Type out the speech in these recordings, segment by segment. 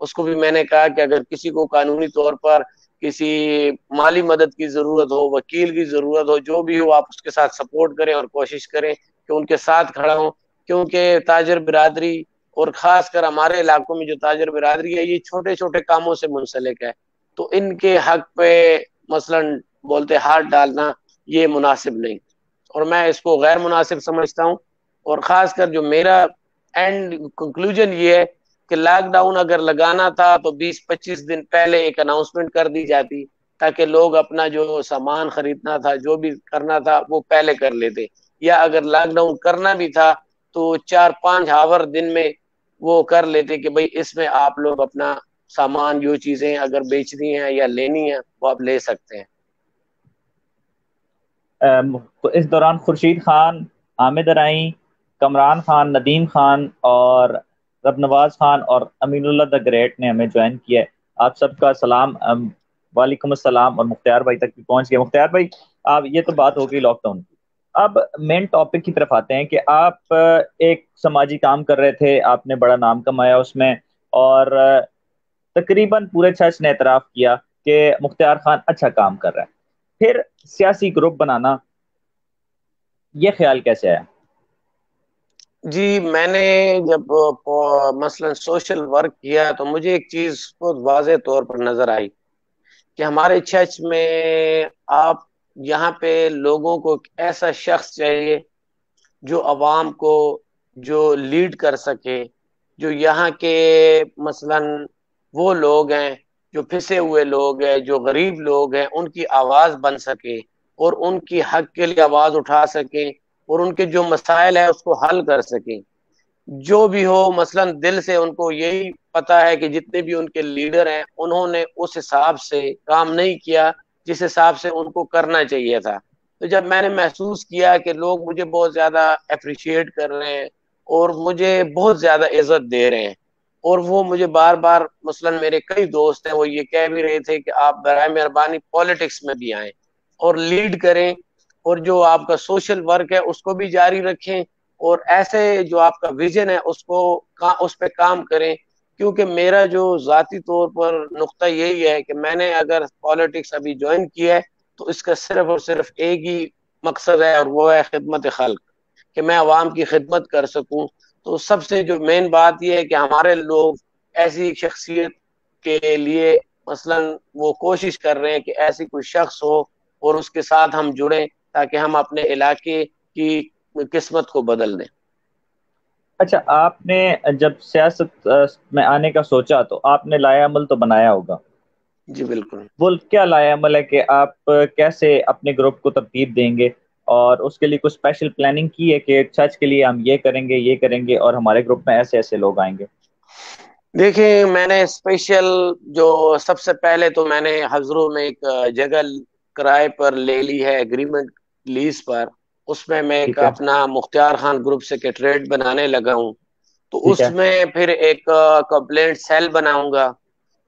اس کو بھی میں نے کہا کہ اگر کسی کو قانونی طور پر کسی مالی مدد کی ضرورت ہو، وکیل کی ضرورت ہو، جو بھی ہو، آپ اس کے ساتھ سپورٹ کریں اور کوشش کریں کہ ان کے ساتھ کھڑا ہوں، کیونکہ تاجر برادری اور خاص کر ہمارے علاقوں میں جو تاجر برادری ہے یہ چھوٹے چھوٹے کاموں سے منسلک ہے، تو ان کے حق پہ مثلاً بولتے ہاتھ ڈالنا یہ مناسب نہیں، اور میں اس کو غیر مناسب سمجھتا ہوں۔ اور خاص کر جو میرا اینڈ کنکلوژن یہ ہے کہ لاک ڈاؤن اگر لگانا تھا تو 20-25 دن پہلے ایک اناؤنسمنٹ کر دی جاتی تاکہ لوگ اپنا جو سامان خریدنا تھا، جو بھی کرنا تھا وہ پہلے کر لیتے، یا اگر لاک ڈاؤن کرنا بھی تھا تو 4-5 دن میں وہ کر لیتے کہ بھئی اس میں آپ لوگ اپنا سامان، جو چیزیں اگر بیچنی ہیں یا لینی ہیں وہ آپ لے سکتے ہیں۔ تو اس دوران خورشید خان، حامد ارائیں، کمران خان، ندیم خان اور رب نواز خان اور امین اللہ دا گریٹ نے ہمیں جوائن کیا ہے۔ آپ سب کا سلام، وعلیکم السلام، اور مختار بھائی تک بھی پہنچ گئے۔ مختار بھائی، آپ یہ تو بات ہو گئی لاک ڈاؤن کی، اب مین ٹاپک کی طرف آتے ہیں کہ آپ ایک سماجی کام کر رہے تھے، آپ نے بڑا نام کمایا اس میں، اور تقریباً پورے چرچ نے اعتراف کیا کہ مختار خان اچھا کام کر رہا ہے۔ پھر سیاسی گروپ بنانا، یہ خیال کیسے آیا؟ جی، میں نے جب مثلا سوشل ورک کیا تو مجھے ایک چیز بہت واضح طور پر نظر آئی کہ ہمارے چرچ میں آپ یہاں پہ لوگوں کو ایک ایسا شخص چاہیے جو عوام کو جو لیڈ کر سکے، جو یہاں کے مثلا وہ لوگ ہیں جو پھنسے ہوئے لوگ ہیں، جو غریب لوگ ہیں، ان کی آواز بن سکے اور ان کی حق کے لیے آواز اٹھا سکیں اور ان کے جو مسائل ہیں اس کو حل کر سکیں۔ جو بھی ہو، مثلا دل سے ان کو یہی پتا ہے کہ جتنے بھی ان کے لیڈر ہیں انہوں نے اس حساب سے کام نہیں کیا جس حساب سے ان کو کرنا چاہیے تھا۔ تو جب میں نے محسوس کیا کہ لوگ مجھے بہت زیادہ اپریشیٹ کر رہے ہیں اور مجھے بہت زیادہ عزت دے رہے ہیں، اور وہ مجھے بار بار مثلا میرے کئی دوست ہیں وہ یہ کہہ بھی رہے تھے کہ آپ برائے مہربانی پالیٹکس میں بھی آئیں اور لیڈ کریں، اور جو آپ کا سوشل ورک ہے اس کو بھی جاری رکھیں، اور ایسے جو آپ کا ویژن ہے اس پہ کام کریں، کیونکہ میرا جو ذاتی طور پر نقطہ یہی ہے کہ میں نے اگر پالیٹکس ابھی جوائن کیا ہے تو اس کا صرف اور صرف ایک ہی مقصد ہے، اور وہ ہے خدمت خلق، کہ میں عوام کی خدمت کر سکوں۔ تو سب سے جو مین بات یہ ہے کہ ہمارے لوگ ایسی شخصیت کے لیے مثلا وہ کوشش کر رہے ہیں کہ ایسی کوئی شخص ہو اور اس کے ساتھ ہم جڑیں تاکہ ہم اپنے علاقے کی قسمت کو بدل دیں۔ اچھا، آپ نے جب سیاست میں آنے کا سوچا تو آپ نے لائے عمل تو بنایا ہوگا، جی بالکل۔ وہ کیا لائے عمل ہے کہ آپ کیسے اپنے گروپ کو ترتیب دیں گے، اور اس کے لیے کچھ اسپیشل پلاننگ کی ہے کہ چرچ کے لیے ہم یہ کریں گے، یہ کریں گے، اور ہمارے گروپ میں ایسے ایسے لوگ آئیں گے؟ دیکھیں، میں نے اسپیشل جو سب سے پہلے تو میں نے حضروں میں ایک جگہ کرائے پر لے لی ہے، ایگریمنٹ لیز پر، اس میں میں ایک ٹھیک ہے، اپنا مختار خان گروپ سیکریٹریٹ بنانے لگا ہوں، تو ٹھیک اس ہے، میں پھر ایک کمپلینٹ سیل بناؤں گا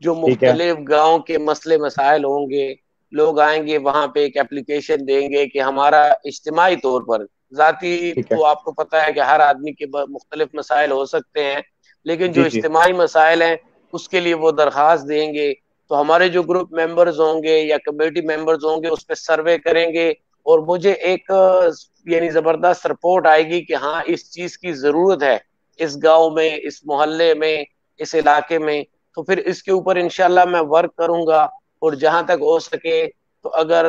جو ٹھیک ہے، مختلف گاؤں کے مسئلے مسائل ہوں گے، لوگ آئیں گے وہاں پہ ایک اپلیکیشن دیں گے کہ ہمارا اجتماعی طور پر، ذاتی ٹھیک ہے، تو آپ کو پتہ ہے کہ ہر آدمی کے مختلف مسائل ہو سکتے ہیں، لیکن جو جی جی، اجتماعی مسائل ہیں اس کے لیے وہ درخواست دیں گے، تو ہمارے جو گروپ ممبرز ہوں گے یا کمیٹی ممبرز ہوں گے اس پہ سروے کریں گے، اور مجھے ایک یعنی زبردست رپورٹ آئے گی کہ ہاں اس چیز کی ضرورت ہے اس گاؤں میں، اس محلے میں، اس علاقے میں، تو پھر اس کے اوپر انشاءاللہ میں ورک کروں گا، اور جہاں تک ہو سکے تو اگر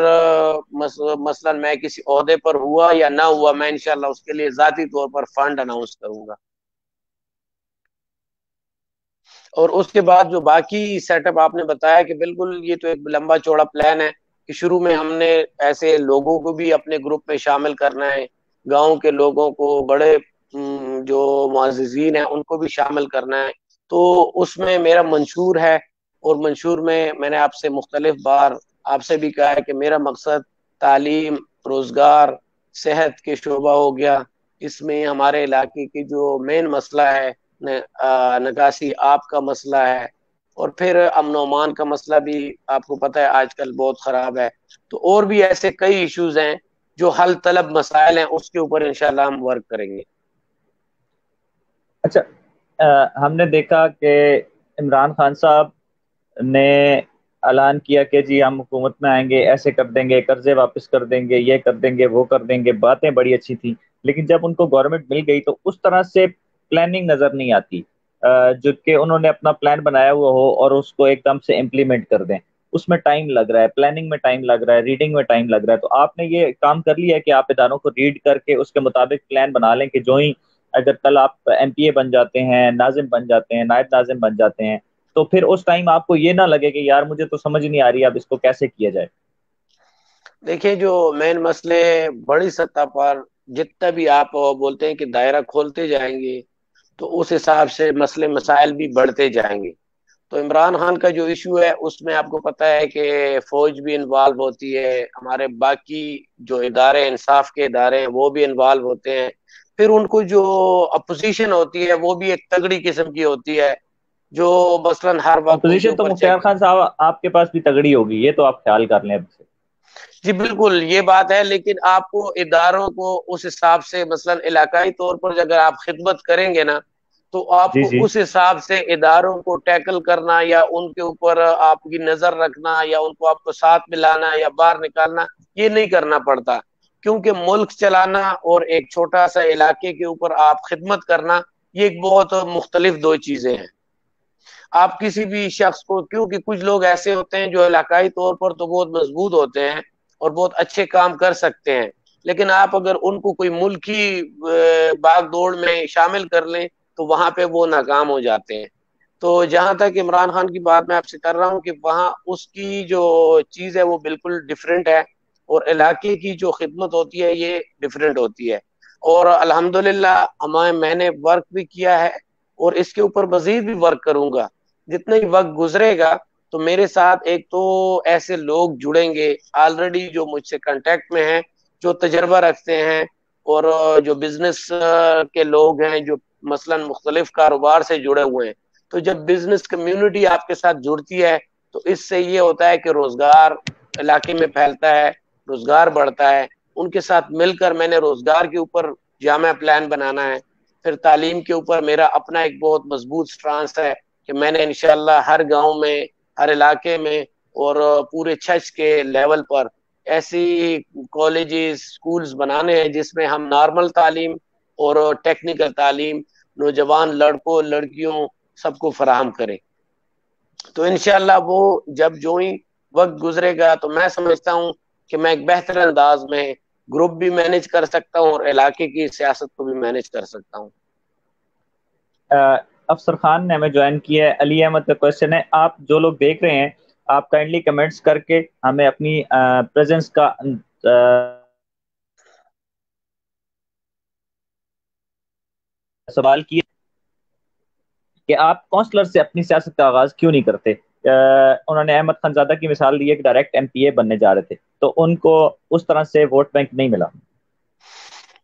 مثلا میں کسی عہدے پر ہوا یا نہ ہوا، میں انشاءاللہ اس کے لیے ذاتی طور پر فنڈ اناؤنس کروں گا۔ اور اس کے بعد جو باقی سیٹ اپ آپ نے بتایا کہ بالکل یہ تو ایک لمبا چوڑا پلان ہے کہ شروع میں ہم نے ایسے لوگوں کو بھی اپنے گروپ میں شامل کرنا ہے، گاؤں کے لوگوں کو، بڑے جو معززین ہیں ان کو بھی شامل کرنا ہے، تو اس میں میرا منشور ہے، اور منشور میں نے آپ سے مختلف بار آپ سے بھی کہا ہے کہ میرا مقصد تعلیم، روزگار، صحت کے شعبہ ہو گیا، اس میں ہمارے علاقے کی جو مین مسئلہ ہے نکاسی آپ کا مسئلہ ہے، اور پھر امن و امان کا مسئلہ بھی آپ کو پتہ ہے آج کل بہت خراب ہے، تو اور بھی ایسے کئی ایشوز ہیں جو حل طلب مسائل ہیں، اس کے اوپر انشاءاللہ ہم ورک کریں گے۔ اچھا، ہم نے دیکھا کہ عمران خان صاحب نے اعلان کیا کہ جی ہم حکومت میں آئیں گے، ایسے کر دیں گے، قرضے واپس کر دیں گے، یہ کر دیں گے، وہ کر دیں گے، باتیں بڑی اچھی تھیں، لیکن جب ان کو گورنمنٹ مل گئی تو اس طرح سے پلاننگ نظر نہیں آتی، جو کہ انہوں نے اپنا پلان بنایا ہوا ہو اور اس کو ایک دم سے امپلیمنٹ کر دیں، اس میں ٹائم لگ رہا ہے، پلاننگ میں ٹائم لگ رہا ہے، ریڈنگ میں ٹائم لگ رہا ہے۔ تو آپ نے یہ کام کر لیا ہے کہ آپ اداروں کو ریڈ کر کے اس کے مطابق پلان بنا لیں کہ جو ہی اگر کل آپ ایم پی اے بن جاتے ہیں، ناظم بن جاتے ہیں، نائب ناظم بن جاتے ہیں، تو پھر اس ٹائم آپ کو یہ نہ لگے کہ یار مجھے تو سمجھ نہیں آ رہی اب اس کو کیسے کیا جائے۔ دیکھیں، جو مین مسئلے بڑی سطح پر جتنا بھی آپ بولتے ہیں کہ دائرہ کھولتے جائیں گے تو اس حساب سے مسئلے مسائل بھی بڑھتے جائیں گے۔ تو عمران خان کا جو ایشو ہے اس میں آپ کو پتہ ہے کہ فوج بھی انوالو ہوتی ہے، ہمارے باقی جو ادارے انصاف کے ادارے ہیں وہ بھی انوالو ہوتے ہیں، پھر ان کو جو اپوزیشن ہوتی ہے وہ بھی ایک تگڑی قسم کی ہوتی ہے، جو مثلاً ہر وقت ان کے اپوزیشن تو اوپر مختار خان صاحب آپ کے پاس بھی تگڑی ہوگی، یہ تو آپ خیال کر لیں اب سے۔ جی بالکل یہ بات ہے، لیکن آپ کو اداروں کو اس حساب سے مثلاً علاقائی طور پر اگر آپ خدمت کریں گے نا تو آپ جی کو جی اس حساب سے اداروں کو ٹیکل کرنا یا ان کے اوپر آپ کی نظر رکھنا یا ان کو آپ کو ساتھ ملانا یا باہر نکالنا یہ نہیں کرنا پڑتا، کیونکہ ملک چلانا اور ایک چھوٹا سا علاقے کے اوپر آپ خدمت کرنا یہ ایک بہت مختلف دو چیزیں ہیں۔ آپ کسی بھی شخص کو، کیونکہ کچھ لوگ ایسے ہوتے ہیں جو علاقائی طور پر تو بہت مضبوط ہوتے ہیں اور بہت اچھے کام کر سکتے ہیں، لیکن آپ اگر ان کو کوئی ملکی باغ دوڑ میں شامل کر لیں تو وہاں پہ وہ ناکام ہو جاتے ہیں۔ تو جہاں تک عمران خان کی بات میں آپ سے کر رہا ہوں کہ وہاں اس کی جو چیز ہے وہ بالکل ڈفرینٹ ہے، اور علاقے کی جو خدمت ہوتی ہے یہ ڈفرینٹ ہوتی ہے، اور الحمدللہ میں نے ورک بھی کیا ہے اور اس کے اوپر مزید بھی ورک کروں گا۔ جتنا ہی وقت گزرے گا تو میرے ساتھ ایک تو ایسے لوگ جڑیں گے آلریڈی جو مجھ سے کانٹیکٹ میں ہیں، جو تجربہ رکھتے ہیں، اور جو بزنس کے لوگ ہیں جو مثلا مختلف کاروبار سے جڑے ہوئے ہیں۔ تو جب بزنس کمیونٹی آپ کے ساتھ جڑتی ہے تو اس سے یہ ہوتا ہے کہ روزگار علاقے میں پھیلتا ہے، روزگار بڑھتا ہے۔ ان کے ساتھ مل کر میں نے روزگار کے اوپر جامع پلان بنانا ہے، پھر تعلیم کے اوپر میرا اپنا ایک بہت مضبوط سٹرانس ہے کہ میں نے انشاءاللہ ہر گاؤں میں، ہر علاقے میں اور پورے چھچ کے لیول پر ایسی کالجز سکولز بنانے ہیں جس میں ہم نارمل تعلیم اور ٹیکنیکل تعلیم نوجوان لڑکوں لڑکیوں سب کو فراہم کریں۔ تو انشاءاللہ وہ جب جو ہی وقت گزرے گا تو میں سمجھتا ہوں کہ میں ایک بہتر انداز میں گروپ بھی مینج کر سکتا ہوں اور علاقے کی سیاست کو بھی مینج کر سکتا ہوں۔ افسر خان نے ہمیں جوائن کیا ہے، علی احمد کا کوشچن ہے، آپ جو لوگ دیکھ رہے ہیں آپ کائنڈلی کمنٹس کر کے ہمیں اپنی پریزنس کا سوال کیے کہ آپ کونسلر سے اپنی سیاست کا آغاز کیوں نہیں کرتے۔ انہوں نے احمد خان زادہ کی مثال دی ہے کہ ڈائریکٹ ایم پی اے بننے جا رہے تھے تو ان کو اس طرح سے ووٹ بینک نہیں ملا۔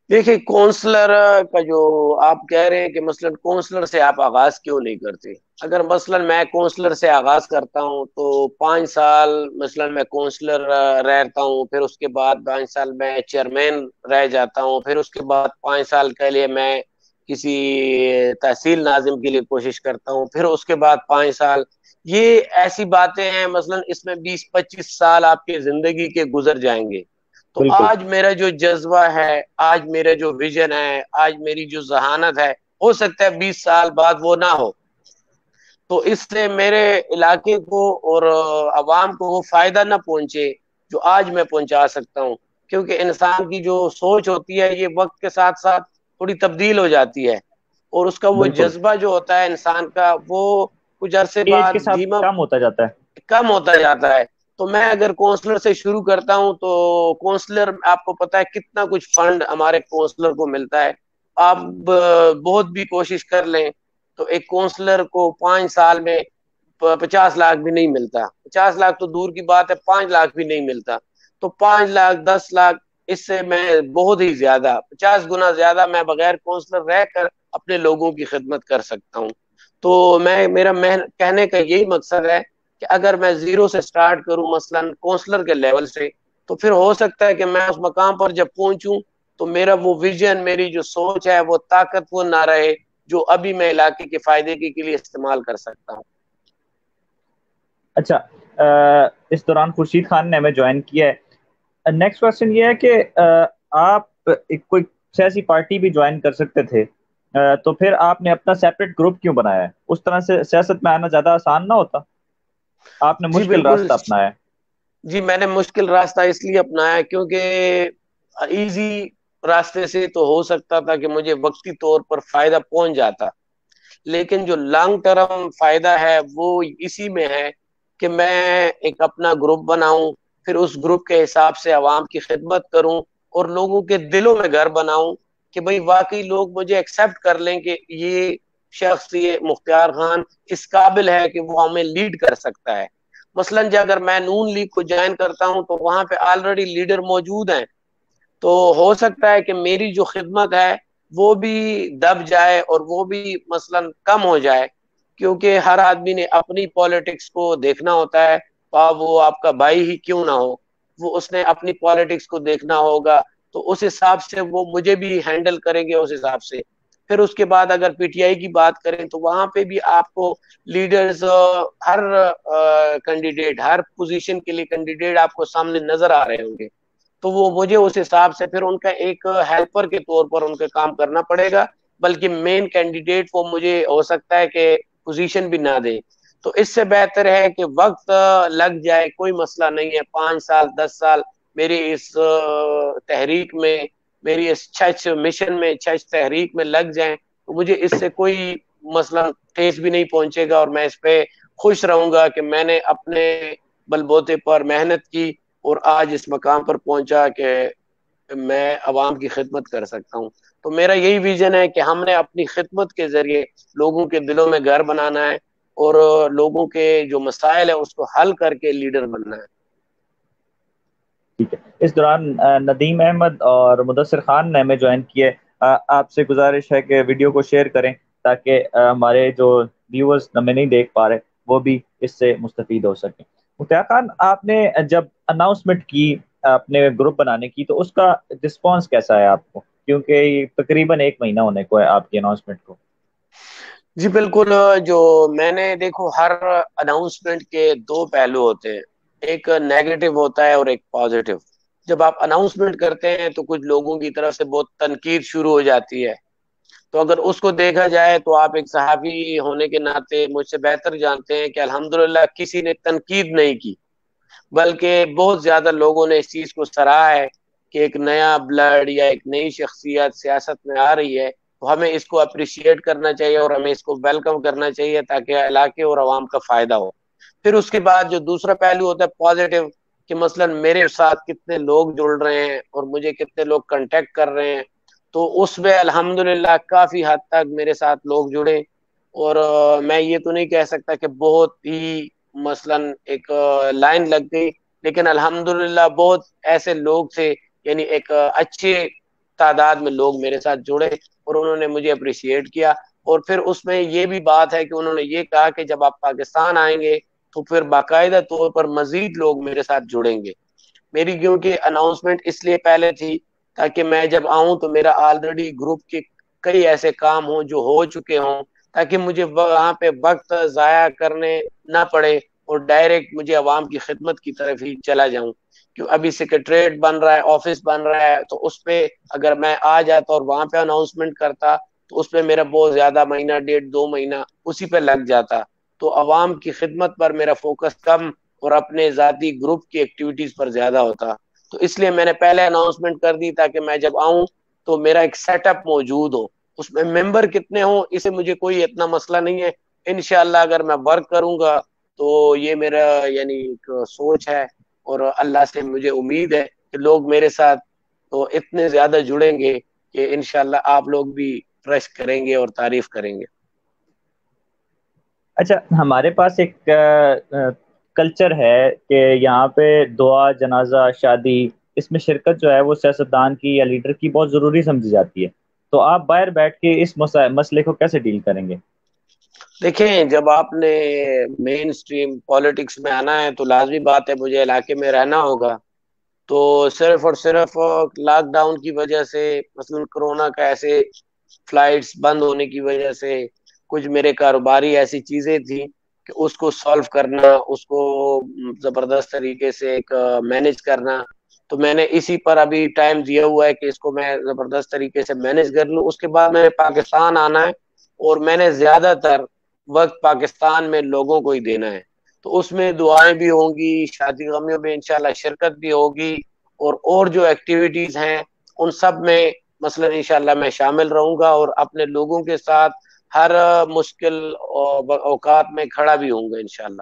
دیکھیں کونسلر کا جو آپ کہہ رہے ہیں کہ مثلا کونسلر سے آپ آغاز کیوں نہیں کرتے، اگر مثلا میں کونسلر سے آغاز کرتا ہوں تو 5 سال مثلا میں کونسلر رہتا ہوں، پھر اس کے بعد 5 سال میں چیئرمین رہ جاتا ہوں، پھر اس کے بعد 5 سال کے لیے میں کسی تحصیل ناظم کے لیے کوشش کرتا ہوں، پھر اس کے بعد 5 سال، یہ ایسی باتیں ہیں مثلا اس میں 20-25 سال آپ کے زندگی کے گزر جائیں گے۔ تو بالکل آج میرا جو جذبہ ہے، آج میرا جو ویژن ہے، آج میری جو ذہانت ہے، ہو سکتا ہے 20 سال بعد وہ نہ ہو، تو اس سے میرے علاقے کو اور عوام کو وہ فائدہ نہ پہنچے جو آج میں پہنچا سکتا ہوں، کیونکہ انسان کی جو سوچ ہوتی ہے یہ وقت کے ساتھ ساتھ تھوڑی تبدیل ہو جاتی ہے، اور اس کا وہ بالکل، جذبہ جو ہوتا ہے انسان کا وہ کچھ عرصے ایج بعد کے ساتھ دھیما کم ہوتا جاتا ہے۔ کم ہوتا جاتا ہے۔ تو میں اگر کونسلر سے شروع کرتا ہوں تو کونسلر آپ کو پتا ہے کتنا کچھ فنڈ ہمارے کونسلر کو ملتا ہے، آپ بہت بھی کوشش کر لیں تو ایک کونسلر کو 5 سال میں 50 لاکھ بھی نہیں ملتا، 50 لاکھ تو دور کی بات ہے، 5 لاکھ بھی نہیں ملتا، تو 5 لاکھ 10 لاکھ اس سے میں بہت ہی زیادہ 50 گنا زیادہ میں بغیر کونسلر رہ کر اپنے لوگوں کی خدمت کر سکتا ہوں۔ تو میرا کہنے کا یہی مقصد ہے کہ اگر میں زیرو سے سٹارٹ کروں مثلا کونسلر کے لیول سے، تو پھر ہو سکتا ہے کہ میں اس مقام پر جب پہنچوں تو میرا وہ ویژن، میری جو سوچ ہے وہ طاقتور نہ رہے جو ابھی میں علاقے کے فائدے کے لیے استعمال کر سکتا ہوں۔ اچھا، اس دوران خورشید خان نے ہمیں جوائن کیا ہے. نیکسٹ کوشچن یہ ہے کہ آپ کوئی سیاسی پارٹی بھی جوائن کر سکتے تھے، تو پھر آپ نے اپنا سیپریٹ گروپ کیوں بنایا ہے؟ اس طرح سے سیاست میں آنا زیادہ آسان نہ ہوتا؟ آپ نے جی مشکل بالکل. راستہ اپنایا ہے. جی میں نے مشکل راستہ اس لیے اپنایا کیونکہ ایزی راستے سے تو ہو سکتا تھا کہ مجھے وقتی طور پر فائدہ پہنچ جاتا، لیکن جو لانگ ٹرم فائدہ ہے وہ اسی میں ہے کہ میں ایک اپنا گروپ بناؤں، پھر اس گروپ کے حساب سے عوام کی خدمت کروں اور لوگوں کے دلوں میں گھر بناؤں کہ بھئی واقعی لوگ مجھے ایکسیپٹ کر لیں کہ یہ شخص، یہ مختار خان اس قابل ہے کہ وہ ہمیں لیڈ کر سکتا ہے. مثلا جب اگر میں نون لیگ کو جوائن کرتا ہوں تو وہاں پہ آلریڈی لیڈر موجود ہیں، تو ہو سکتا ہے کہ میری جو خدمت ہے وہ بھی دب جائے اور وہ بھی مثلا کم ہو جائے، کیونکہ ہر آدمی نے اپنی پالیٹکس کو دیکھنا ہوتا ہے. وہ آپ کا بھائی ہی کیوں نہ ہو، وہ اس نے اپنی پالیٹکس کو دیکھنا ہوگا، تو اس حساب سے وہ مجھے بھی ہینڈل کریں گے اس حساب سے. پھر اس کے بعد اگر پی ٹی آئی کی بات کریں تو وہاں پہ بھی آپ کو لیڈرز، ہر کینڈیڈیٹ، ہر پوزیشن کے لیے کینڈیڈیٹ آپ کو سامنے نظر آ رہے ہوں گے، تو وہ مجھے اس حساب سے پھر ان کا ایک ہیلپر کے طور پر ان کا کام کرنا پڑے گا، بلکہ مین کینڈیڈیٹ وہ مجھے ہو سکتا ہے کہ پوزیشن بھی نہ دے. تو اس سے بہتر ہے کہ وقت لگ جائے، کوئی مسئلہ نہیں ہے، 5 سال 10 سال میری اس تحریک میں، میری اس چھچ مشن میں، چھچ تحریک میں لگ جائیں تو مجھے اس سے کوئی مسئلہ ٹھیس بھی نہیں پہنچے گا، اور میں اس پہ خوش رہوں گا کہ میں نے اپنے بل بوتے پر محنت کی اور آج اس مقام پر پہنچا کہ میں عوام کی خدمت کر سکتا ہوں. تو میرا یہی ویژن ہے کہ ہم نے اپنی خدمت کے ذریعے لوگوں کے دلوں میں گھر بنانا ہے اور لوگوں کے جو مسائل ہیں اس کو حل کر کے لیڈر بننا ہے. ٹھیک ہے. اس دوران ندیم احمد اور مدثر خان نے ہمیں جوائن کیے. آپ سے گزارش ہے کہ ویڈیو کو شیئر کریں تاکہ ہمارے جو ویورز ہمیں نہیں دیکھ پا رہے وہ بھی اس سے مستفید ہو سکیں. مختار خان، آپ نے جب اناؤنسمنٹ کی اپنے گروپ بنانے کی تو اس کا رسپانس کیسا ہے آپ کو؟ کیونکہ یہ تقریباً 1 مہینہ ہونے کو ہے آپ کی اناؤنسمنٹ کو. جی بالکل. جو میں نے دیکھو، ہر اناؤنسمنٹ کے دو پہلو ہوتے ہیں، ایک نیگیٹو ہوتا ہے اور ایک پازیٹو. جب آپ اناؤنسمنٹ کرتے ہیں تو کچھ لوگوں کی طرف سے بہت تنقید شروع ہو جاتی ہے، تو اگر اس کو دیکھا جائے تو آپ ایک صحافی ہونے کے ناطے مجھ سے بہتر جانتے ہیں کہ الحمدللہ کسی نے تنقید نہیں کی، بلکہ بہت زیادہ لوگوں نے اس چیز کو سراہا ہے کہ ایک نیا بلڈ یا ایک نئی شخصیت سیاست میں آ رہی ہے، تو ہمیں اس کو اپریشیٹ کرنا چاہیے اور ہمیں اس کو ویلکم کرنا چاہیے تاکہ علاقے اور عوام کا فائدہ ہو. پھر اس کے بعد جو دوسرا پہلو ہوتا ہے پازیٹو، کہ مثلا میرے ساتھ کتنے لوگ جڑ رہے ہیں اور مجھے کتنے لوگ کانٹیکٹ کر رہے ہیں، تو اس میں الحمدللہ کافی حد تک میرے ساتھ لوگ جڑے. اور میں یہ تو نہیں کہہ سکتا کہ بہت ہی مثلا ایک لائن لگ گئی، لیکن الحمدللہ بہت ایسے لوگ تھے، یعنی ایک اچھے تعداد میں لوگ میرے ساتھ جڑے اور انہوں نے مجھے اپریشیٹ کیا. اور پھر اس میں یہ بھی بات ہے کہ انہوں نے یہ کہا کہ جب آپ پاکستان آئیں گے تو پھر باقاعدہ طور پر مزید لوگ میرے ساتھ جڑیں گے. میری کیونکہ اناؤنسمنٹ اس لیے پہلے تھی تاکہ میں جب آؤں تو میرا آلریڈی گروپ کے کئی ایسے کام ہوں جو ہو چکے ہوں، تاکہ مجھے وہاں پہ وقت ضائع کرنے نہ پڑے اور ڈائریکٹ مجھے عوام کی خدمت کی طرف ہی چلا جاؤں. کیوں ابھی سیکریٹریٹ بن رہا ہے، آفس بن رہا ہے، تو اس پہ اگر میں آ جاتا اور وہاں پہ اناؤنسمنٹ کرتا تو اس پہ میرا بہت زیادہ مہینہ 1.5 2 مہینہ اسی پہ لگ جاتا، تو عوام کی خدمت پر میرا فوکس کم اور اپنے ذاتی گروپ کی ایکٹیویٹیز پر زیادہ ہوتا. تو اس لیے میں نے پہلے اناؤنسمنٹ کر دی تاکہ میں جب آؤں تو میرا ایک سیٹ اپ موجود ہو. اس میں ممبر کتنے ہوں اسے مجھے کوئی اتنا مسئلہ نہیں ہے، انشاءاللہ اگر میں ورک کروں گا تو یہ میرا یعنی ایک سوچ ہے، اور اللہ سے مجھے امید ہے کہ لوگ میرے ساتھ تو اتنے زیادہ جڑیں گے کہ انشاءاللہ آپ لوگ بھی ٹرسٹ کریں گے اور تعریف کریں گے. اچھا، ہمارے پاس ایک کلچر ہے کہ یہاں پہ دعا، جنازہ، شادی، اس میں شرکت جو ہے وہ سیاستدان کی یا لیڈر کی بہت ضروری سمجھی جاتی ہے. تو آپ باہر بیٹھ کے اس مسئلے کو کیسے ڈیل کریں گے؟ دیکھیں، جب آپ نے مین سٹریم پالیٹکس میں آنا ہے تو لازمی بات ہے مجھے علاقے میں رہنا ہوگا. تو صرف اور صرف لاک ڈاؤن کی وجہ سے، مثلا کرونا کا ایسے فلائٹس بند ہونے کی وجہ سے، کچھ میرے کاروباری ایسی چیزیں تھیں کہ اس کو سالو کرنا، اس کو زبردست طریقے سے ایک مینج کرنا. تو میں نے اسی پر ابھی ٹائم دیا ہوا ہے کہ اس کو میں زبردست طریقے سے مینج کر لوں. اس کے بعد میں نے پاکستان آنا ہے اور میں نے زیادہ تر وقت پاکستان میں لوگوں کو ہی دینا ہے. تو اس میں دعائیں بھی ہوں گی، شادی غمیوں میں انشاءاللہ شرکت بھی ہوگی، اور جو ایکٹیویٹیز ہیں ان سب میں مثلا انشاءاللہ میں شامل رہوں گا، اور اپنے لوگوں کے ساتھ ہر مشکل اوقات میں کھڑا بھی ہوں گا انشاءاللہ.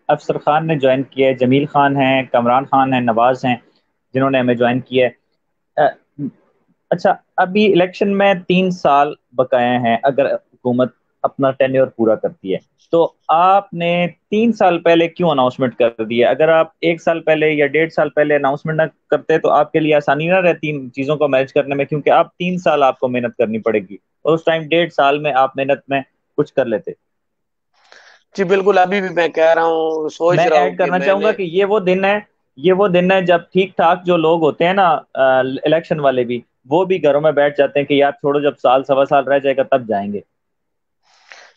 افسر خان نے جوائن کیا ہے، جمیل خان ہیں، کمران خان ہیں، نواز ہیں جنہوں نے ہمیں جوائن کیا ہے. اچھا، ابھی الیکشن میں 3 سال بقایا ہیں اگر حکومت اپنا ٹینیور پورا کرتی ہے، تو آپ نے 3 سال پہلے کیوں اناؤنسمنٹ کر دی ہے؟ اگر آپ 1 سال پہلے یا 1.5 سال پہلے اناؤنسمنٹ نہ کرتے تو آپ کے لیے آسانی نہ رہتی ان چیزوں کو مینج کرنے میں، کیونکہ آپ 3 سال آپ کو محنت کرنی پڑے گی اور اس ٹائم 1.5 سال میں آپ محنت میں کچھ کر لیتے. جی بالکل، ابھی بھی میں کہہ رہا ہوں، سوچ میں رہا ہوں ایڈ کہ کرنا میں چاہوں گا نے. کہ یہ وہ دن ہے جب ٹھیک ٹھاک جو لوگ ہوتے ہیں نا، الیکشن والے بھی، وہ بھی گھروں میں بیٹھ جاتے ہیں کہ یار چھوڑو، جب سال سوا سال رہ جائے گا تب جائیں گے.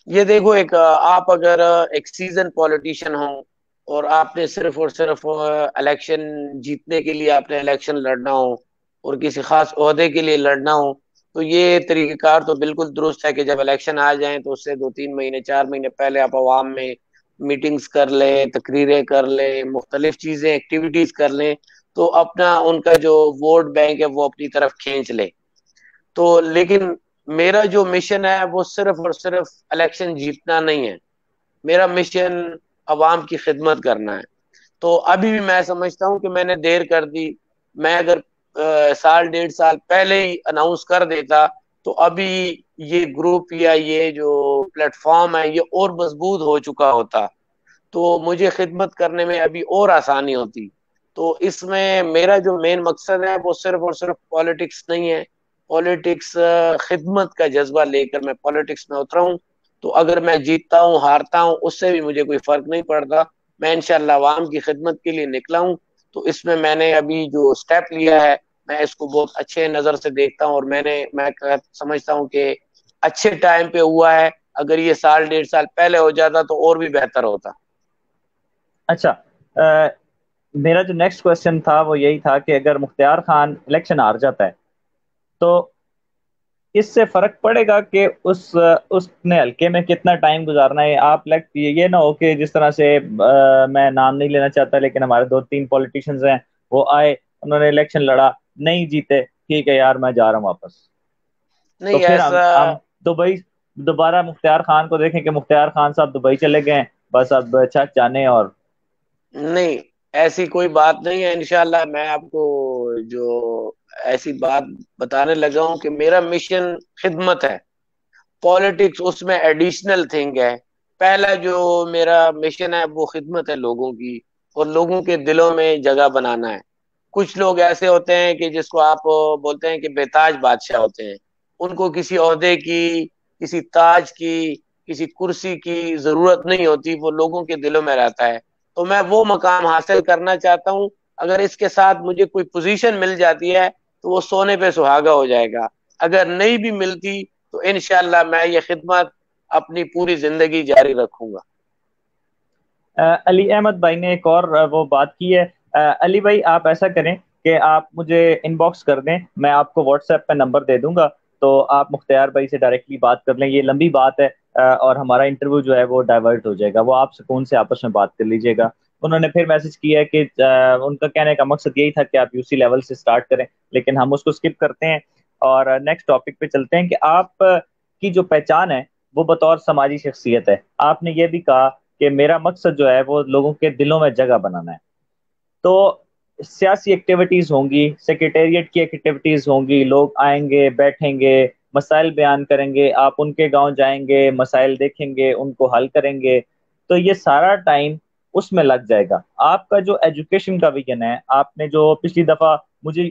یہ دیکھو، ایک آپ اگر ایک سیزن پولیٹیشین ہوں اور آپ نے صرف اور صرف الیکشن جیتنے کے لیے آپ نے الیکشن لڑنا ہو اور کسی خاص عہدے کے لیے لڑنا ہو، تو یہ طریقہ کار تو بالکل درست ہے کہ جب الیکشن آ جائیں تو اس سے 2-3 مہینے 4 مہینے پہلے آپ عوام میں میٹنگز کر لیں، تقریریں کر لیں، مختلف چیزیں ایکٹیویٹیز کر لیں، تو اپنا ان کا جو ووٹ بینک ہے وہ اپنی طرف کھینچ لیں. تو لیکن میرا جو مشن ہے وہ صرف اور صرف الیکشن جیتنا نہیں ہے، میرا مشن عوام کی خدمت کرنا ہے. تو ابھی بھی میں سمجھتا ہوں کہ میں نے دیر کر دی. میں اگر 1.5 سال پہلے ہی اناؤنس کر دیتا تو ابھی یہ گروپ یا یہ جو پلیٹ فارم ہے یہ اور مضبوط ہو چکا ہوتا، تو مجھے خدمت کرنے میں ابھی اور آسانی ہوتی. تو اس میں میرا جو مین مقصد ہے وہ صرف اور صرف پالیٹکس نہیں ہے. پالیٹکس خدمت کا جذبہ لے کر میں پالیٹکس میں اترا ہوں. تو اگر میں جیتتا ہوں ہارتا ہوں اس سے بھی مجھے کوئی فرق نہیں پڑتا، میں انشاءاللہ عوام کی خدمت کے لیے نکلا ہوں. تو اس میں نے ابھی جو سٹیپ لیا ہے میں اس کو بہت اچھے نظر سے دیکھتا ہوں، اور میں سمجھتا ہوں کہ اچھے ٹائم پہ ہوا ہے. اگر یہ 1.5 سال پہلے ہو جاتا تو اور بھی بہتر ہوتا. اچھا، میرا جو نیکسٹ کوشچن تھا وہ یہی تھا کہ اگر مختار خان الیکشن ہار جاتا ہے تو اس سے فرق پڑے گا کہ اس نے حلقے میں کتنا ٹائم گزارنا ہے؟ آپ یہ نہ ہو کہ جس طرح سے میں نام نہیں لینا چاہتا لیکن ہمارے 2-3 پولیٹیشنز ہیں، وہ آئے، انہوں نے الیکشن لڑا، نہیں جیتے، ٹھیک ہے یار میں جا رہا ہوں واپس، تو نہیں پھر ایسا ہم دبئی دوبارہ مختار خان کو دیکھیں کہ مختار خان صاحب دبئی چلے گئے، بس اب چھت جانے. اور نہیں، ایسی کوئی بات نہیں ہے. انشاءاللہ میں آپ کو جو ایسی بات بتانے لگا ہوں کہ میرا مشن خدمت ہے، پالیٹکس اس میں ایڈیشنل تھنگ ہے. پہلا جو میرا مشن ہے وہ خدمت ہے لوگوں کی، اور لوگوں کے دلوں میں جگہ بنانا ہے. کچھ لوگ ایسے ہوتے ہیں کہ جس کو آپ بولتے ہیں کہ بے تاج بادشاہ ہوتے ہیں، ان کو کسی عہدے کی، کسی تاج کی، کسی کرسی کی ضرورت نہیں ہوتی، وہ لوگوں کے دلوں میں رہتا ہے. تو میں وہ مقام حاصل کرنا چاہتا ہوں. اگر اس کے ساتھ مجھے کوئی پوزیشن مل جاتی ہے تو وہ سونے پہ سہاگا ہو جائے گا. اگر نہیں بھی ملتی تو انشاءاللہ میں یہ خدمت اپنی پوری زندگی جاری رکھوں گا. علی احمد بھائی نے ایک اور وہ بات کی ہے. علی بھائی آپ ایسا کریں کہ آپ مجھے ان باکس کر دیں، میں آپ کو واٹس ایپ پہ نمبر دے دوں گا، تو آپ مختار بھائی سے ڈائریکٹلی بات کر لیں. یہ لمبی بات ہے اور ہمارا انٹرویو جو ہے وہ ڈائیورٹ ہو جائے گا، وہ آپ سکون سے آپس میں بات کر لیجئے گا. انہوں نے پھر میسج کیا ہے کہ ان کا کہنے کا مقصد یہی تھا کہ آپ UC لیول سے سٹارٹ کریں، لیکن ہم اس کو سکپ کرتے ہیں اور نیکسٹ ٹاپک پہ چلتے ہیں کہ آپ کی جو پہچان ہے وہ بطور سماجی شخصیت ہے. آپ نے یہ بھی کہا کہ میرا مقصد جو ہے وہ لوگوں کے دلوں میں جگہ بنانا ہے. تو سیاسی ایکٹیویٹیز ہوں گی، سیکریٹریٹ کی ایکٹیویٹیز ہوں گی، لوگ آئیں گے، بیٹھیں گے، مسائل بیان کریں گے، آپ ان کے گاؤں جائیں گے، مسائل دیکھیں گے، ان کو حل کریں گے، تو یہ سارا ٹائم اس میں لگ جائے گا. آپ کا جو ایجوکیشن کا ویژن ہے، آپ نے جو پچھلی دفعہ مجھے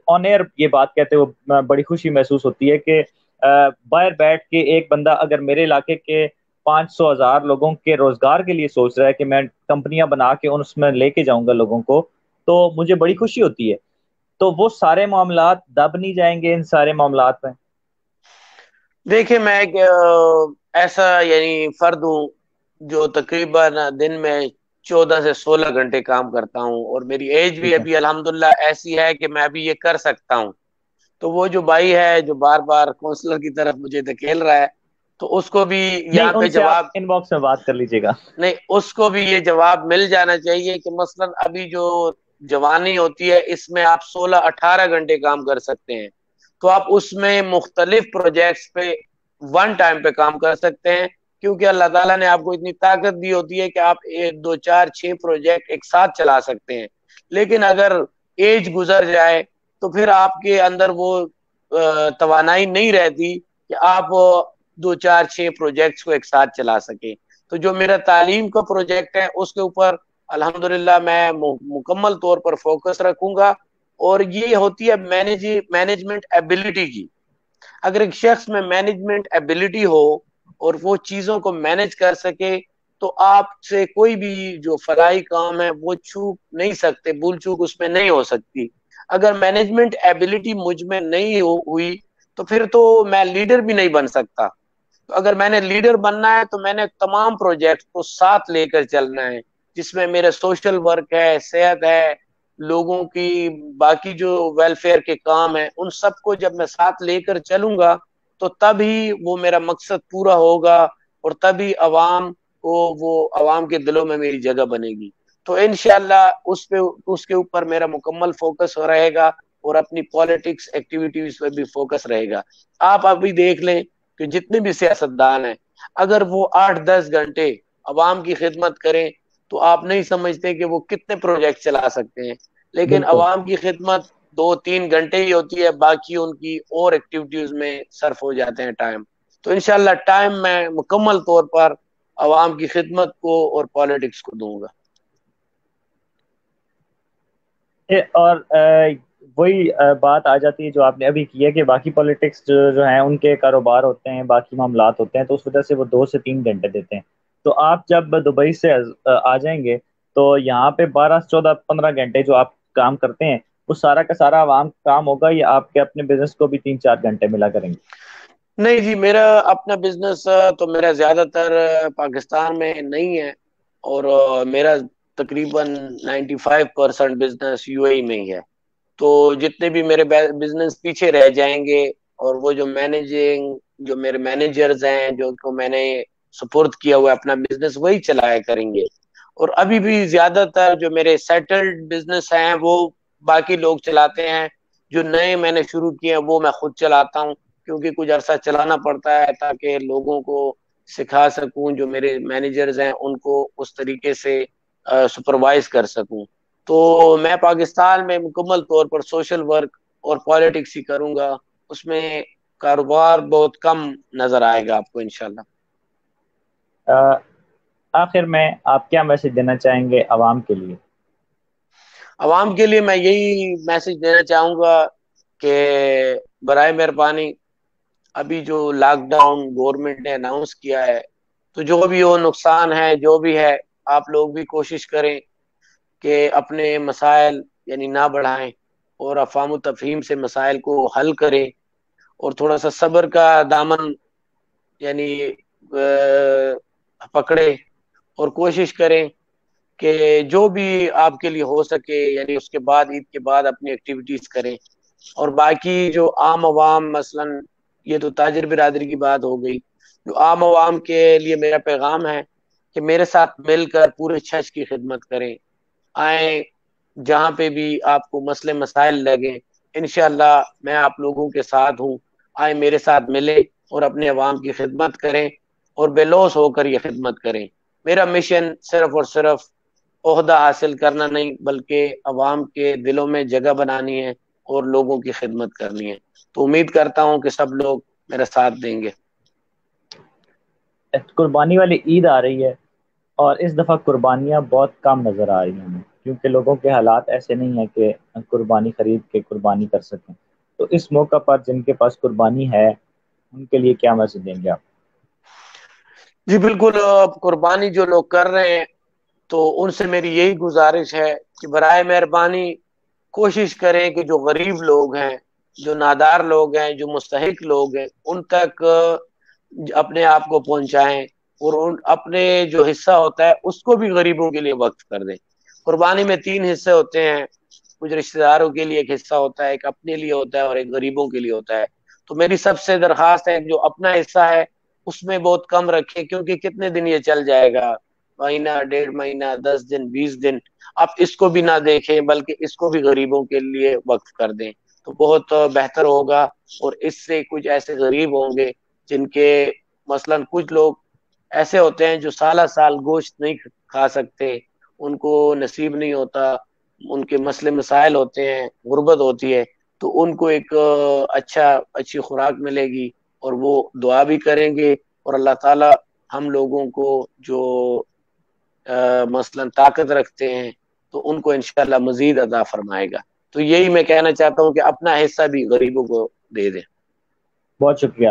آن ایئر یہ بات کہتے ہوئے بڑی خوشی محسوس ہوتی ہے کہ باہر بیٹھ کے ایک بندہ اگر میرے علاقے کے 500,000 لوگوں کے روزگار کے لیے سوچ رہا ہے کہ میں کمپنیاں بنا کے اس میں لے کے جاؤں گا لوگوں کو، تو مجھے بڑی خوشی ہوتی ہے. تو وہ سارے معاملات دب نہیں جائیں گے ان سارے معاملات میں؟ دیکھیں، میں ایک ایسا یعنی فرد ہوں جو تقریباً دن میں 14 سے 16 گھنٹے کام کرتا ہوں، اور میری ایج بھی ٹھیک ہے. ابھی الحمدللہ ایسی ہے کہ میں ابھی یہ کر سکتا ہوں. تو وہ جو بھائی ہے جو بار بار کونسلر کی طرف مجھے دھکیل رہا ہے، تو اس کو بھی نہیں، یہاں پہ ان سے آپ جواب، ان باکس میں بات کر لیجیے گا. نہیں اس کو بھی یہ جواب مل جانا چاہیے کہ مثلا ابھی جو جوانی ہوتی ہے اس میں آپ 16 18 گھنٹے کام کر سکتے ہیں، تو آپ اس میں مختلف پروجیکٹس پہ ون ٹائم پہ کام کر سکتے ہیں، کیونکہ اللہ تعالیٰ نے آپ کو اتنی طاقت دی ہوتی ہے کہ آپ 1 2 4 6 پروجیکٹ ایک ساتھ چلا سکتے ہیں. لیکن اگر ایج گزر جائے تو پھر آپ کے اندر وہ توانائی نہیں رہتی کہ آپ 2 4 6 پروجیکٹس کو ایک ساتھ چلا سکیں. تو جو میرا تعلیم کا پروجیکٹ ہے اس کے اوپر الحمدللہ میں مکمل طور پر فوکس رکھوں گا. اور یہ ہوتی ہے مینجمنٹ ایبلٹی کی. اگر ایک شخص میں مینجمنٹ ایبلٹی ہو اور وہ چیزوں کو مینج کر سکے تو آپ سے کوئی بھی جو فلاحی کام ہے وہ چوک نہیں سکتے، بھول چوک اس میں نہیں ہو سکتی. اگر مینجمنٹ ایبلٹی مجھ میں نہیں ہوئی تو پھر تو میں لیڈر بھی نہیں بن سکتا. تو اگر میں نے لیڈر بننا ہے تو میں نے تمام پروجیکٹ کو ساتھ لے کر چلنا ہے، جس میں میرا سوشل ورک ہے، صحت ہے، لوگوں کی باقی جو ویلفیئر کے کام ہیں، ان سب کو جب میں ساتھ لے کر چلوں گا تو تبھی وہ میرا مقصد پورا ہوگا، اور تبھی عوام کو، وہ عوام کے دلوں میں میری جگہ بنے گی. تو انشاءاللہ اس کے اوپر میرا مکمل فوکس رہے گا، اور اپنی پالیٹکس ایکٹیویٹیز پہ بھی فوکس رہے گا. آپ ابھی دیکھ لیں کہ جتنے بھی سیاستدان ہیں اگر وہ 8 10 گھنٹے عوام کی خدمت کریں تو آپ نہیں سمجھتے کہ وہ کتنے پروجیکٹ چلا سکتے ہیں. لیکن بالکل. عوام کی خدمت 2 3 گھنٹے ہی ہوتی ہے، باقی ان کی اور ایکٹیویٹیز میں صرف ہو جاتے ہیں ٹائم. تو انشاءاللہ ٹائم میں مکمل طور پر عوام کی خدمت کو اور پالیٹکس کو دوں گا. اور وہی بات آ جاتی ہے جو آپ نے ابھی کی ہے کہ باقی پالیٹکس جو ہیں ان کے کاروبار ہوتے ہیں، باقی معاملات ہوتے ہیں، تو اس وجہ سے وہ 2 سے 3 گھنٹے دیتے ہیں. تو آپ جب دبئی سے آ جائیں گے تو یہاں پہ 12 14 15 گھنٹے جو آپ کام کرتے ہیں وہ سارا کا سارا عوام کام ہوگا، یا آپ کے اپنے بزنس کو بھی 3 4 گھنٹے ملا کریں گے؟ نہیں جی، میرا اپنا بزنس تو میرا زیادہ تر پاکستان میں نہیں ہے، اور میرا تقریباً 95% بزنس یو اے ای میں ہی ہے. تو جتنے بھی میرے بزنس پیچھے رہ جائیں گے، اور وہ جو میرے مینیجرز ہیں جو کو میں نے سپورٹ کیا ہوا اپنا بزنس، وہی چلایا کریں گے. اور ابھی بھی زیادہ تر جو میرے سیٹلڈ بزنس ہیں وہ باقی لوگ چلاتے ہیں. جو نئے میں نے شروع کیے ہیں وہ میں خود چلاتا ہوں، کیونکہ کچھ عرصہ چلانا پڑتا ہے تاکہ لوگوں کو سکھا سکوں، جو میرے مینیجرز ہیں ان کو اس طریقے سے سپروائز کر سکوں. تو میں پاکستان میں مکمل طور پر سوشل ورک اور پالیٹکس ہی کروں گا. اس میں کاروبار بہت کم نظر آئے گا آپ کو انشاءاللہ. آخر میں آپ کیا میسج دینا چاہیں گے عوام کے لیے؟ عوام کے لیے میں یہی میسج دینا چاہوں گا کہ برائے مہربانی ابھی جو لاک ڈاؤن گورنمنٹ نے اناؤنس کیا ہے، تو جو بھی وہ نقصان ہے جو بھی ہے، آپ لوگ بھی کوشش کریں کہ اپنے مسائل یعنی نہ بڑھائیں، اور افہام و تفہیم سے مسائل کو حل کریں، اور تھوڑا سا صبر کا دامن یعنی پکڑے، اور کوشش کریں کہ جو بھی آپ کے لیے ہو سکے یعنی اس کے بعد، عید کے بعد اپنی ایکٹیویٹیز کریں. اور باقی جو عام عوام، مثلا یہ تو تاجر برادری کی بات ہو گئی، جو عام عوام کے لیے میرا پیغام ہے کہ میرے ساتھ مل کر پورے چھچ کی خدمت کریں. آئیں جہاں پہ بھی آپ کو مسئلے مسائل لگیں، انشاءاللہ میں آپ لوگوں کے ساتھ ہوں. آئیں میرے ساتھ ملیں اور اپنے عوام کی خدمت کریں، اور بے لوث ہو کر یہ خدمت کریں. میرا مشن صرف اور صرف عہدہ حاصل کرنا نہیں، بلکہ عوام کے دلوں میں جگہ بنانی ہے اور لوگوں کی خدمت کرنی ہے. تو امید کرتا ہوں کہ سب لوگ میرا ساتھ دیں گے. قربانی والی عید آ رہی ہے، اور اس دفعہ قربانیاں بہت کم نظر آ رہی ہیں ہمیں، کیونکہ لوگوں کے حالات ایسے نہیں ہیں کہ قربانی خرید کے قربانی کر سکیں. تو اس موقع پر جن کے پاس قربانی ہے ان کے لیے کیا میسج دیں گے آپ؟ جی بالکل، قربانی جو لوگ کر رہے ہیں تو ان سے میری یہی گزارش ہے کہ برائے مہربانی کوشش کریں کہ جو غریب لوگ ہیں، جو نادار لوگ ہیں، جو مستحق لوگ ہیں، ان تک اپنے آپ کو پہنچائیں، اور اپنے جو حصہ ہوتا ہے اس کو بھی غریبوں کے لیے وقف کر دیں۔ قربانی میں 3 حصے ہوتے ہیں، کچھ رشتہ داروں کے لیے ایک حصہ ہوتا ہے، ایک اپنے لیے ہوتا ہے، اور ایک غریبوں کے لیے ہوتا ہے۔ تو میری سب سے درخواست ہے جو اپنا حصہ ہے اس میں بہت کم رکھیں، کیونکہ کتنے دن یہ چل جائے گا، مہینہ، 1.5 مہینہ، 10 دن، 20 دن، آپ اس کو بھی نہ دیکھیں بلکہ اس کو بھی غریبوں کے لیے وقف کر دیں تو بہت بہتر ہوگا۔ اور اس سے کچھ ایسے غریب ہوں گے جن کے، مثلا کچھ لوگ ایسے ہوتے ہیں جو سالہ سال گوشت نہیں کھا سکتے، ان کو نصیب نہیں ہوتا، ان کے مسئلے مسائل ہوتے ہیں، غربت ہوتی ہے، تو ان کو ایک اچھی خوراک ملے گی، اور وہ دعا بھی کریں گے، اور اللہ تعالی ہم لوگوں کو جو مثلا طاقت رکھتے ہیں تو ان کو انشاءاللہ مزید عطا فرمائے گا۔ تو یہی میں کہنا چاہتا ہوں کہ اپنا حصہ بھی غریبوں کو دے دیں۔ بہت شکریہ۔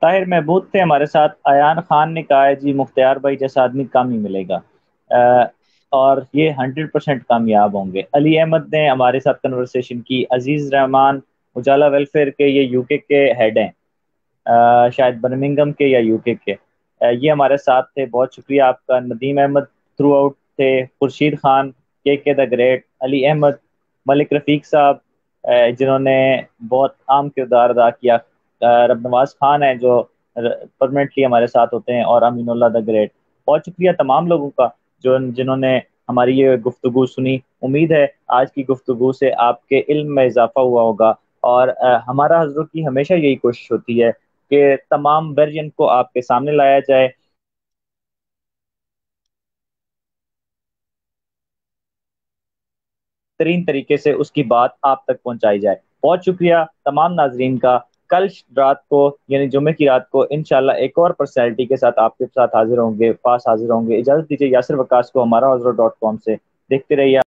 طاہر محمود تھے ہمارے ساتھ۔ ایان خان نے کہا ہے جی مختار بھائی جیسا آدمی کام ہی ملے گا، اور یہ 100% کامیاب ہوں گے۔ علی احمد نے ہمارے ساتھ کنورسیشن کی۔ عزیز رحمان اجالا ویلفیئر کے، یہ یو کے ہیڈ ہیں، شاید برمنگم کے یا یو کے، یہ ہمارے ساتھ تھے، بہت شکریہ آپ کا۔ ندیم احمد تھرو آؤٹ تھے، خورشید خان کے دا گریٹ، علی احمد، ملک رفیق صاحب جنہوں نے بہت اہم کردار ادا کیا، رب نواز خان ہیں جو پرمنٹلی ہمارے ساتھ ہوتے ہیں، اور امین اللہ دا گریٹ۔ بہت شکریہ تمام لوگوں کا جنہوں نے ہماری یہ گفتگو سنی۔ امید ہے آج کی گفتگو سے آپ کے علم میں اضافہ ہوا ہوگا، اور ہمارا حضرت کی ہمیشہ یہی کوشش ہوتی ہے کہ تمام ورژن کو آپ کے سامنے لایا جائے، ترین طریقے سے اس کی بات آپ تک پہنچائی جائے۔ بہت شکریہ تمام ناظرین کا۔ کل رات کو یعنی جمعے کی رات کو انشاءاللہ ایک اور پرسنالٹی کے ساتھ آپ کے ساتھ حاضر ہوں گے، پاس حاضر ہوں گے۔ اجازت دیجیے یاسر وکاس کو ہمارا حضرت .com سے۔ دیکھتے رہیے۔